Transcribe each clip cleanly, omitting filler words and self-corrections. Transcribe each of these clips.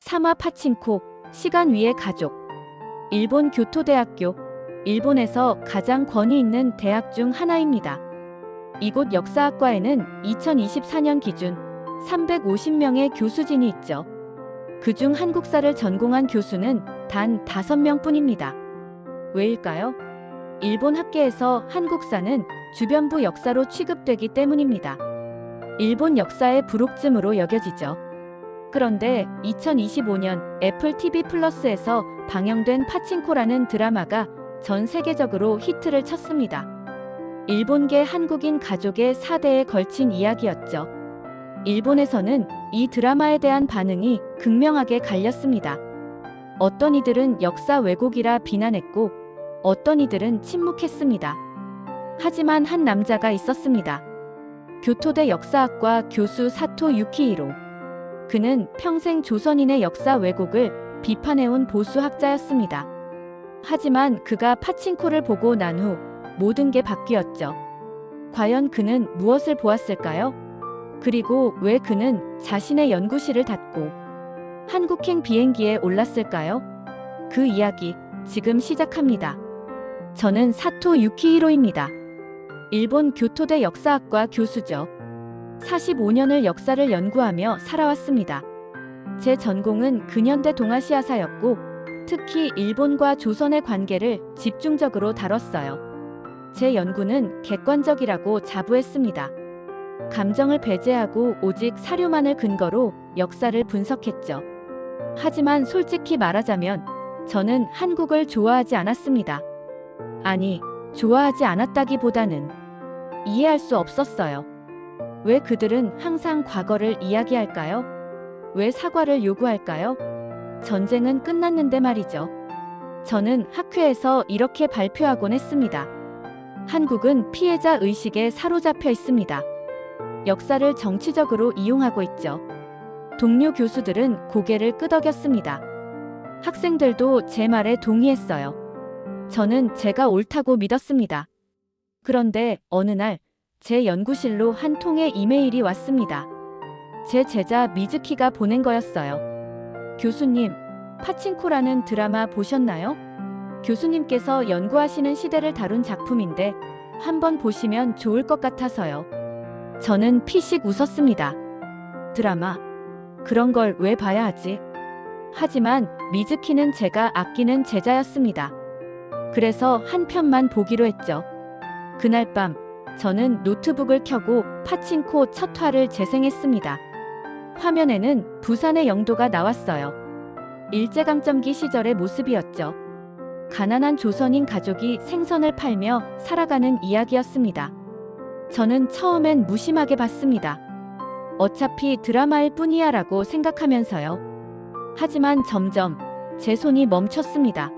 사마 파친코, 시간 위의 가족. 일본 교토대학교, 일본에서 가장 권위 있는 대학 중 하나입니다. 이곳 역사학과에는 2024년 기준 350명의 교수진이 있죠. 그중 한국사를 전공한 교수는 단 5명 뿐입니다. 왜일까요? 일본 학계에서 한국사는 주변부 역사로 취급되기 때문입니다. 일본 역사의 부록쯤으로 여겨지죠. 그런데 2025년 애플 TV 플러스에서 방영된 파친코라는 드라마가 전 세계적으로 히트를 쳤습니다. 일본계 한국인 가족의 4대에 걸친 이야기였죠. 일본에서는 이 드라마에 대한 반응이 극명하게 갈렸습니다. 어떤 이들은 역사 왜곡이라 비난했고, 어떤 이들은 침묵했습니다. 하지만 한 남자가 있었습니다. 교토대 역사학과 교수 사토 유키히로. 그는 평생 조선인의 역사 왜곡을 비판해온 보수학자였습니다. 하지만 그가 파친코를 보고 난 후 모든 게 바뀌었죠. 과연 그는 무엇을 보았을까요? 그리고 왜 그는 자신의 연구실을 닫고 한국행 비행기에 올랐을까요? 그 이야기 지금 시작합니다. 저는 사토 유키히로입니다. 일본 교토대 역사학과 교수죠. 45년을 역사를 연구하며 살아왔습니다. 제 전공은 근현대 동아시아사였고, 특히 일본과 조선의 관계를 집중적으로 다뤘어요. 제 연구는 객관적이라고 자부했습니다. 감정을 배제하고 오직 사료만을 근거로 역사를 분석했죠. 하지만 솔직히 말하자면 저는 한국을 좋아하지 않았습니다. 아니, 좋아하지 않았다기보다는 이해할 수 없었어요. 왜 그들은 항상 과거를 이야기할까요? 왜 사과를 요구할까요? 전쟁은 끝났는데 말이죠. 저는 학회에서 이렇게 발표하곤 했습니다. 한국은 피해자 의식에 사로잡혀 있습니다. 역사를 정치적으로 이용하고 있죠. 동료 교수들은 고개를 끄덕였습니다. 학생들도 제 말에 동의했어요. 저는 제가 옳다고 믿었습니다. 그런데 어느 날 제 연구실로 한 통의 이메일이 왔습니다. 제 제자 미즈키가 보낸 거였어요. 교수님, 파친코라는 드라마 보셨나요? 교수님께서 연구하시는 시대를 다룬 작품인데 한번 보시면 좋을 것 같아서요. 저는 피식 웃었습니다. 드라마? 그런 걸 왜 봐야 하지? 하지만 미즈키는 제가 아끼는 제자였습니다. 그래서 한 편만 보기로 했죠. 그날 밤 저는 노트북을 켜고 파친코 첫 화를 재생했습니다. 화면에는 부산의 영도가 나왔어요. 일제강점기 시절의 모습이었죠. 가난한 조선인 가족이 생선을 팔며 살아가는 이야기였습니다. 저는 처음엔 무심하게 봤습니다. 어차피 드라마일 뿐이야 라고 생각하면서요. 하지만 점점 제 손이 멈췄습니다.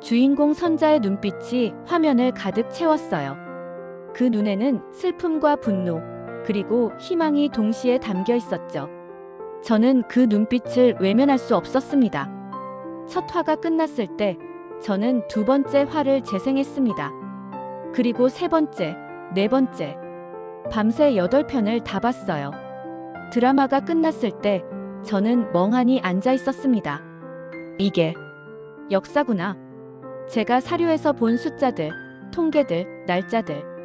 주인공 선자의 눈빛이 화면을 가득 채웠어요. 그 눈에는 슬픔과 분노, 그리고 희망이 동시에 담겨 있었죠. 저는 그 눈빛을 외면할 수 없었습니다. 첫 화가 끝났을 때 저는 두 번째 화를 재생했습니다. 그리고 세 번째, 네 번째. 밤새 8편을 다 봤어요. 드라마가 끝났을 때 저는 멍하니 앉아 있었습니다. 이게 역사구나. 제가 사료에서 본 숫자들, 통계들, 날짜들.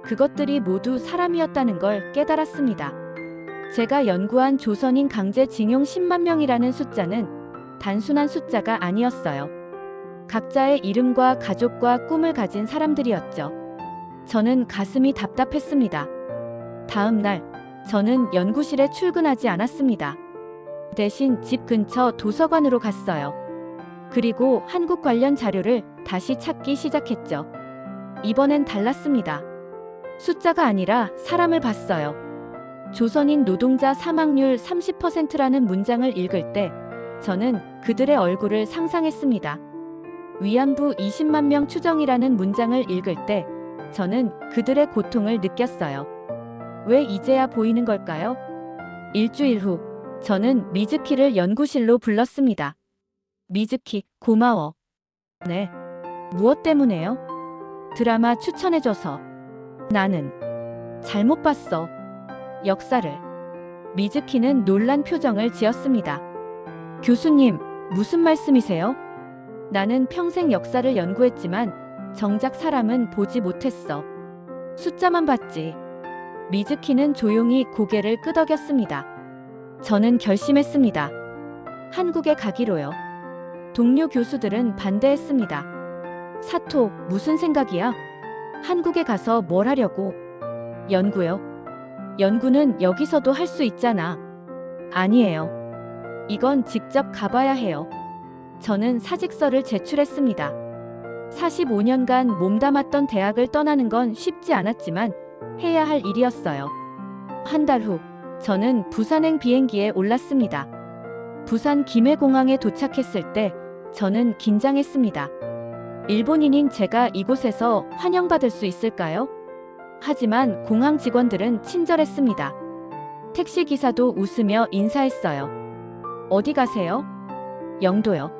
그것들이 모두 사람이었다는 걸 깨달았습니다. 제가 연구한 조선인 강제징용 10만 명이라는 숫자는 단순한 숫자가 아니었어요. 각자의 이름과 가족과 꿈을 가진 사람들이었죠. 저는 가슴이 답답했습니다. 다음 날, 저는 연구실에 출근하지 않았습니다. 대신 집 근처 도서관으로 갔어요. 그리고 한국 관련 자료를 다시 찾기 시작했죠. 이번엔 달랐습니다. 숫자가 아니라 사람을 봤어요. 조선인 노동자 사망률 30%라는 문장을 읽을 때 저는 그들의 얼굴을 상상했습니다. 위안부 20만 명 추정이라는 문장을 읽을 때 저는 그들의 고통을 느꼈어요. 왜 이제야 보이는 걸까요? 일주일 후 저는 미즈키를 연구실로 불렀습니다. 미즈키, 고마워. 네. 무엇 때문에요? 드라마 추천해줘서. 나는 잘못 봤어. 역사를. 미즈키는 놀란 표정을 지었습니다. 교수님, 무슨 말씀이세요? 나는 평생 역사를 연구했지만 정작 사람은 보지 못했어. 숫자만 봤지. 미즈키는 조용히 고개를 끄덕였습니다. 저는 결심했습니다. 한국에 가기로요. 동료 교수들은 반대했습니다. 사토, 무슨 생각이야? 한국에 가서 뭘 하려고? 연구요. 연구는 여기서도 할 수 있잖아. 아니에요. 이건 직접 가봐야 해요. 저는 사직서를 제출했습니다. 45년간 몸담았던 대학을 떠나는 건 쉽지 않았지만 해야 할 일이었어요. 한 달 후, 저는 부산행 비행기에 올랐습니다. 부산 김해공항에 도착했을 때 저는 긴장했습니다. 일본인인 제가 이곳에서 환영받을 수 있을까요? 하지만 공항 직원들은 친절했습니다. 택시기사도 웃으며 인사했어요. 어디 가세요? 영도요.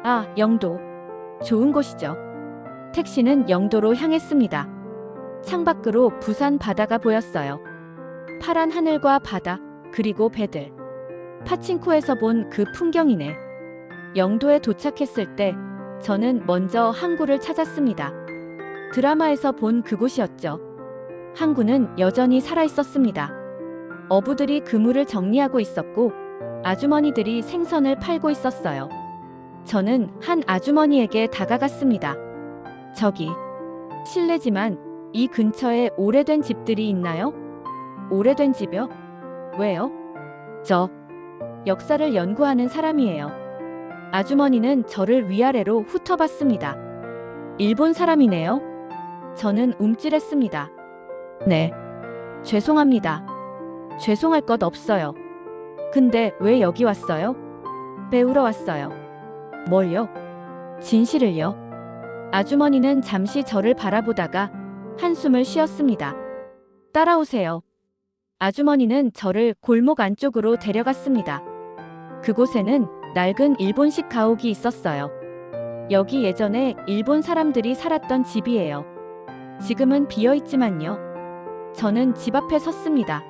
아, 영도. 좋은 곳이죠. 택시는 영도로 향했습니다. 창밖으로 부산 바다가 보였어요. 파란 하늘과 바다, 그리고 배들. 파친코에서 본 그 풍경이네. 영도에 도착했을 때 저는 먼저 항구를 찾았습니다. 드라마에서 본 그곳이었죠. 항구는 여전히 살아있었습니다. 어부들이 그물을 정리하고 있었고 아주머니들이 생선을 팔고 있었어요. 저는 한 아주머니에게 다가갔습니다. 저기, 실례지만 이 근처에 오래된 집들이 있나요? 오래된 집이요? 왜요? 저 역사를 연구하는 사람이에요. 아주머니는 저를 위아래로 훑어봤습니다. 일본 사람이네요. 저는 움찔했습니다. 네. 죄송합니다. 죄송할 것 없어요. 근데 왜 여기 왔어요? 배우러 왔어요. 뭘요? 진실을요. 아주머니는 잠시 저를 바라보다가 한숨을 쉬었습니다. 따라오세요. 아주머니는 저를 골목 안쪽으로 데려갔습니다. 그곳에는 낡은 일본식 가옥이 있었어요. 여기 예전에 일본 사람들이 살았던 집이에요. 지금은 비어있지만요. 저는 집 앞에 섰습니다.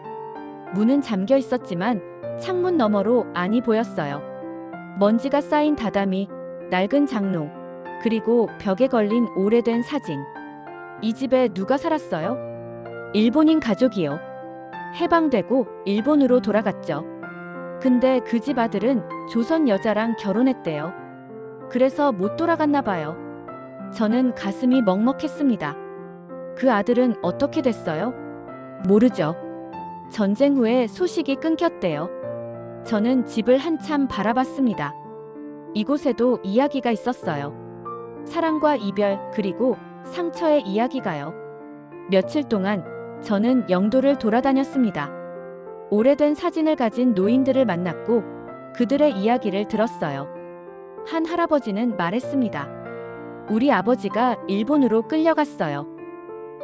문은 잠겨 있었지만 창문 너머로 안이 보였어요. 먼지가 쌓인 다다미, 낡은 장롱, 그리고 벽에 걸린 오래된 사진. 이 집에 누가 살았어요? 일본인 가족이요. 해방되고 일본으로 돌아갔죠. 근데 그 집 아들은 조선 여자랑 결혼했대요. 그래서 못 돌아갔나 봐요. 저는 가슴이 먹먹했습니다. 그 아들은 어떻게 됐어요? 모르죠. 전쟁 후에 소식이 끊겼대요. 저는 집을 한참 바라봤습니다. 이곳에도 이야기가 있었어요. 사랑과 이별, 그리고 상처의 이야기가요. 며칠 동안 저는 영도를 돌아다녔습니다. 오래된 사진을 가진 노인들을 만났고 그들의 이야기를 들었어요. 한 할아버지는 말했습니다. 우리 아버지가 일본으로 끌려갔어요.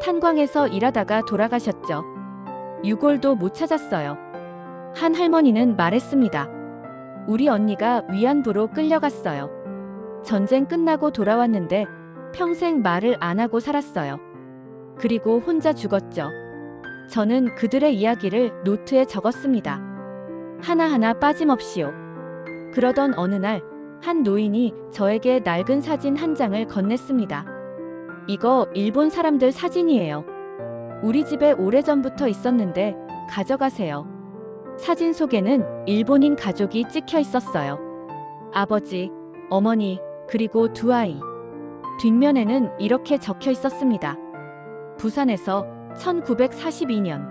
탄광에서 일하다가 돌아가셨죠. 유골도 못 찾았어요. 한 할머니는 말했습니다. 우리 언니가 위안부로 끌려갔어요. 전쟁 끝나고 돌아왔는데 평생 말을 안 하고 살았어요. 그리고 혼자 죽었죠. 저는 그들의 이야기를 노트에 적었습니다. 하나하나 빠짐없이요. 그러던 어느 날, 한 노인이 저에게 낡은 사진 한 장을 건넸습니다. 이거 일본 사람들 사진이에요. 우리 집에 오래전부터 있었는데 가져가세요. 사진 속에는 일본인 가족이 찍혀 있었어요. 아버지, 어머니, 그리고 두 아이. 뒷면에는 이렇게 적혀 있었습니다. 부산에서 1942년.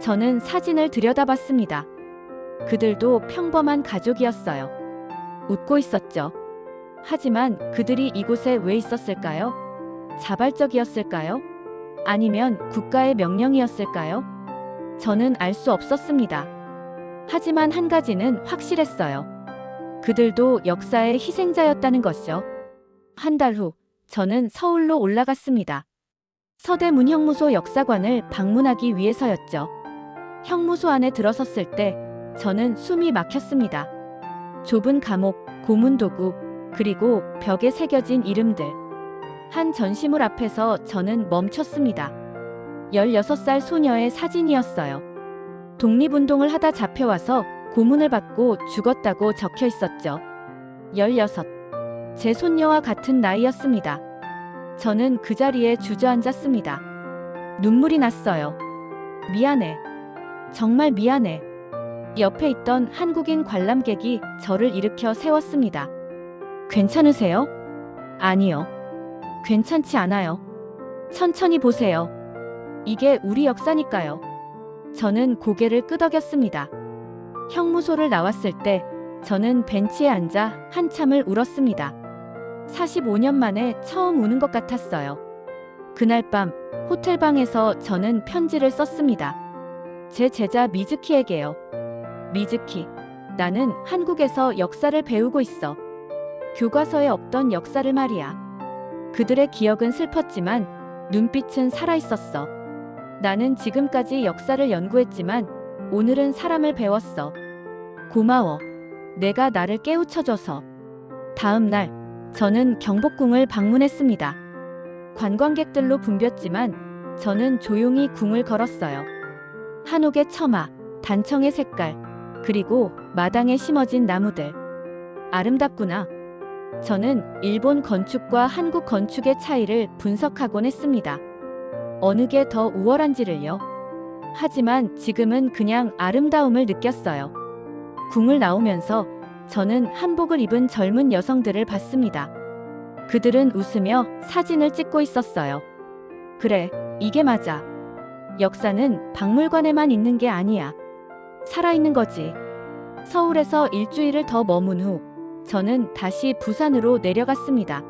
저는 사진을 들여다봤습니다. 그들도 평범한 가족이었어요. 웃고 있었죠. 하지만 그들이 이곳에 왜 있었을까요? 자발적이었을까요? 아니면 국가의 명령이었을까요? 저는 알 수 없었습니다. 하지만 한 가지는 확실했어요. 그들도 역사의 희생자였다는 것이요. 한 달 후, 저는 서울로 올라갔습니다. 서대문 형무소 역사관을 방문하기 위해서였죠. 형무소 안에 들어섰을 때 저는 숨이 막혔습니다. 좁은 감옥, 고문 도구, 그리고 벽에 새겨진 이름들. 한 전시물 앞에서 저는 멈췄습니다. 16살 소녀의 사진이었어요. 독립운동을 하다 잡혀와서 고문을 받고 죽었다고 적혀 있었죠. 16. 제 손녀와 같은 나이였습니다. 저는 그 자리에 주저앉았습니다. 눈물이 났어요. 미안해. 정말 미안해. 옆에 있던 한국인 관람객이 저를 일으켜 세웠습니다. 괜찮으세요? 아니요. 괜찮지 않아요. 천천히 보세요. 이게 우리 역사니까요. 저는 고개를 끄덕였습니다. 형무소를 나왔을 때 저는 벤치에 앉아 한참을 울었습니다. 45년 만에 처음 우는 것 같았어요. 그날 밤 호텔방에서 저는 편지를 썼습니다. 제 제자 미즈키에게요. 미즈키, 나는 한국에서 역사를 배우고 있어. 교과서에 없던 역사를 말이야. 그들의 기억은 슬펐지만 눈빛은 살아있었어. 나는 지금까지 역사를 연구했지만 오늘은 사람을 배웠어. 고마워. 내가 나를 깨우쳐줘서. 다음 날 저는 경복궁을 방문했습니다. 관광객들로 붐볐지만 저는 조용히 궁을 걸었어요. 한옥의 처마, 단청의 색깔, 그리고 마당에 심어진 나무들. 아름답구나. 저는 일본 건축과 한국 건축의 차이를 분석하곤 했습니다. 어느 게 더 우월한지를요. 하지만 지금은 그냥 아름다움을 느꼈어요. 궁을 나오면서 저는 한복을 입은 젊은 여성들을 봤습니다. 그들은 웃으며 사진을 찍고 있었어요. 그래, 이게 맞아. 역사는 박물관에만 있는 게 아니야. 살아있는 거지. 서울에서 일주일을 더 머문 후 저는 다시 부산으로 내려갔습니다.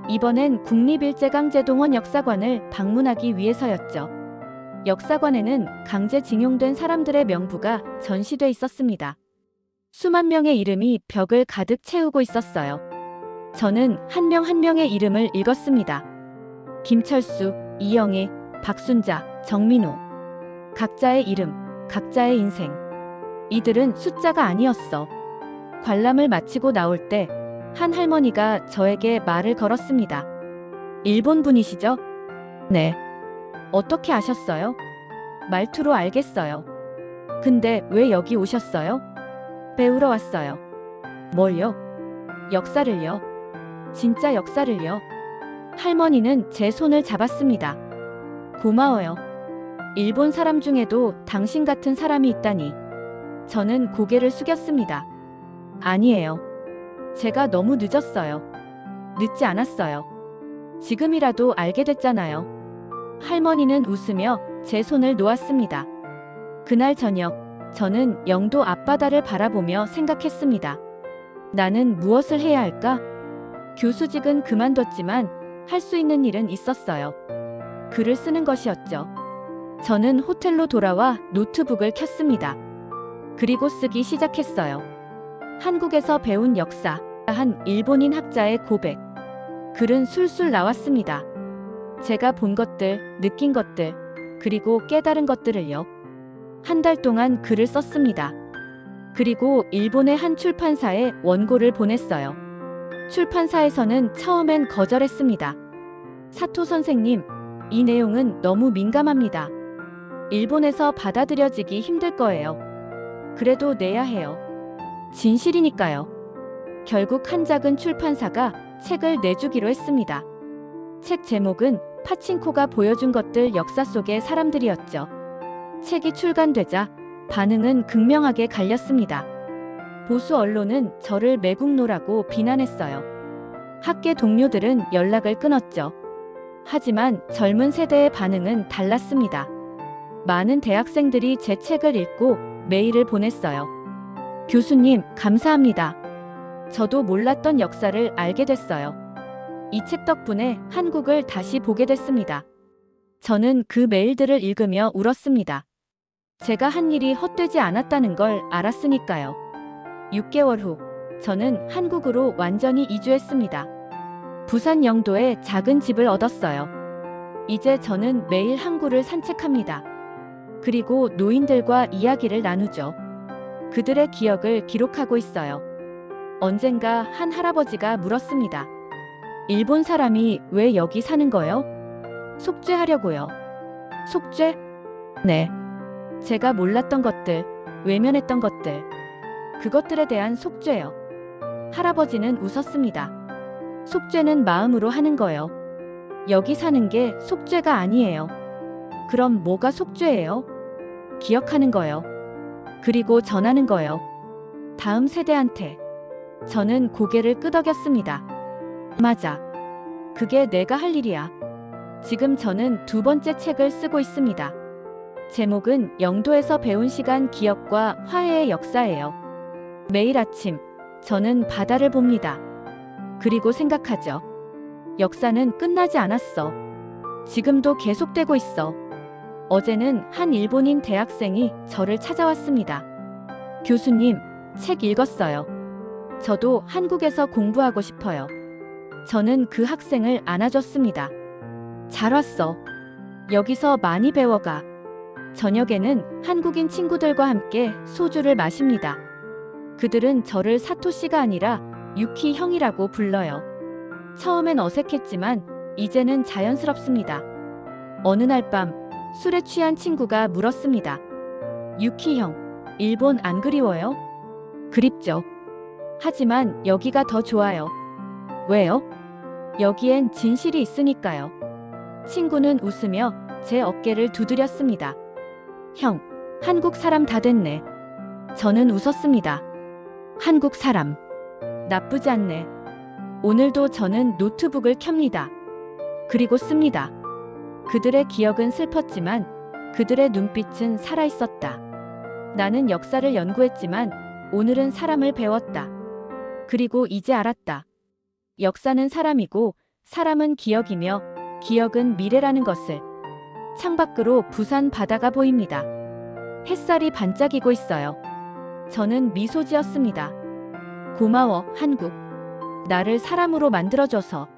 이번엔 국립일제강제동원 역사관을 방문하기 위해서였죠. 역사관에는 강제징용된 사람들의 명부가 전시돼 있었습니다. 수만 명의 이름이 벽을 가득 채우고 있었어요. 저는 한 명 한 명의 이름을 읽었습니다. 김철수, 이영애, 박순자, 정민호. 각자의 이름, 각자의 인생. 이들은 숫자가 아니었어. 관람을 마치고 나올 때 한 할머니가 저에게 말을 걸었습니다. 일본 분이시죠? 네. 어떻게 아셨어요? 말투로 알겠어요. 근데 왜 여기 오셨어요? 배우러 왔어요. 뭘요? 역사를요. 진짜 역사를요. 할머니는 제 손을 잡았습니다. 고마워요. 일본 사람 중에도 당신 같은 사람이 있다니. 저는 고개를 숙였습니다. 아니에요. 제가 너무 늦었어요. 늦지 않았어요. 지금이라도 알게 됐잖아요. 할머니는 웃으며 제 손을 놓았습니다. 그날 저녁, 저는 영도 앞바다를 바라보며 생각했습니다. 나는 무엇을 해야 할까? 교수직은 그만뒀지만 할 수 있는 일은 있었어요. 글을 쓰는 것이었죠. 저는 호텔로 돌아와 노트북을 켰습니다. 그리고 쓰기 시작했어요. 한국에서 배운 역사, 한 일본인 학자의 고백. 글은 술술 나왔습니다. 제가 본 것들, 느낀 것들, 그리고 깨달은 것들을요. 한 달 동안 글을 썼습니다. 그리고 일본의 한 출판사에 원고를 보냈어요. 출판사에서는 처음엔 거절했습니다. 사토 선생님, 이 내용은 너무 민감합니다. 일본에서 받아들여지기 힘들 거예요. 그래도 내야 해요. 진실이니까요. 결국 한 작은 출판사가 책을 내주기로 했습니다. 책 제목은 파친코가 보여준 것들 역사 속의 사람들이었죠. 책이 출간되자 반응은 극명하게 갈렸습니다. 보수 언론은 저를 매국노라고 비난했어요. 학계 동료들은 연락을 끊었죠. 하지만 젊은 세대의 반응은 달랐습니다. 많은 대학생들이 제 책을 읽고 메일을 보냈어요. 교수님, 감사합니다. 저도 몰랐던 역사를 알게 됐어요. 이 책 덕분에 한국을 다시 보게 됐습니다. 저는 그 메일들을 읽으며 울었습니다. 제가 한 일이 헛되지 않았다는 걸 알았으니까요. 6개월 후, 저는 한국으로 완전히 이주했습니다. 부산 영도에 작은 집을 얻었어요. 이제 저는 매일 항구를 산책합니다. 그리고 노인들과 이야기를 나누죠. 그들의 기억을 기록하고 있어요. 언젠가 한 할아버지가 물었습니다. 일본 사람이 왜 여기 사는 거요? 속죄하려고요. 속죄? 네. 제가 몰랐던 것들, 외면했던 것들, 그것들에 대한 속죄요. 할아버지는 웃었습니다. 속죄는 마음으로 하는 거요. 여기 사는 게 속죄가 아니에요. 그럼 뭐가 속죄예요? 기억하는 거요. 그리고 전하는 거요. 다음 세대한테. 저는 고개를 끄덕였습니다. 맞아. 그게 내가 할 일이야. 지금 저는 두 번째 책을 쓰고 있습니다. 제목은 영도에서 배운 시간 기억과 화해의 역사예요. 매일 아침 저는 바다를 봅니다. 그리고 생각하죠. 역사는 끝나지 않았어. 지금도 계속되고 있어. 어제는 한 일본인 대학생이 저를 찾아왔습니다. 교수님, 책 읽었어요. 저도 한국에서 공부하고 싶어요. 저는 그 학생을 안아줬습니다. 잘 왔어. 여기서 많이 배워가. 저녁에는 한국인 친구들과 함께 소주를 마십니다. 그들은 저를 사토시가 아니라 유키 형이라고 불러요. 처음엔 어색했지만 이제는 자연스럽습니다. 어느 날 밤 술에 취한 친구가 물었습니다. 유키 형, 일본 안 그리워요? 그립죠. 하지만 여기가 더 좋아요. 왜요? 여기엔 진실이 있으니까요. 친구는 웃으며 제 어깨를 두드렸습니다. 형, 한국 사람 다 됐네. 저는 웃었습니다. 한국 사람. 나쁘지 않네. 오늘도 저는 노트북을 켭니다. 그리고 씁니다. 그들의 기억은 슬펐지만 그들의 눈빛은 살아있었다. 나는 역사를 연구했지만 오늘은 사람을 배웠다. 그리고 이제 알았다. 역사는 사람이고 사람은 기억이며 기억은 미래라는 것을. 창밖으로 부산 바다가 보입니다. 햇살이 반짝이고 있어요. 저는 미소 지었습니다. 고마워, 한국. 나를 사람으로 만들어줘서.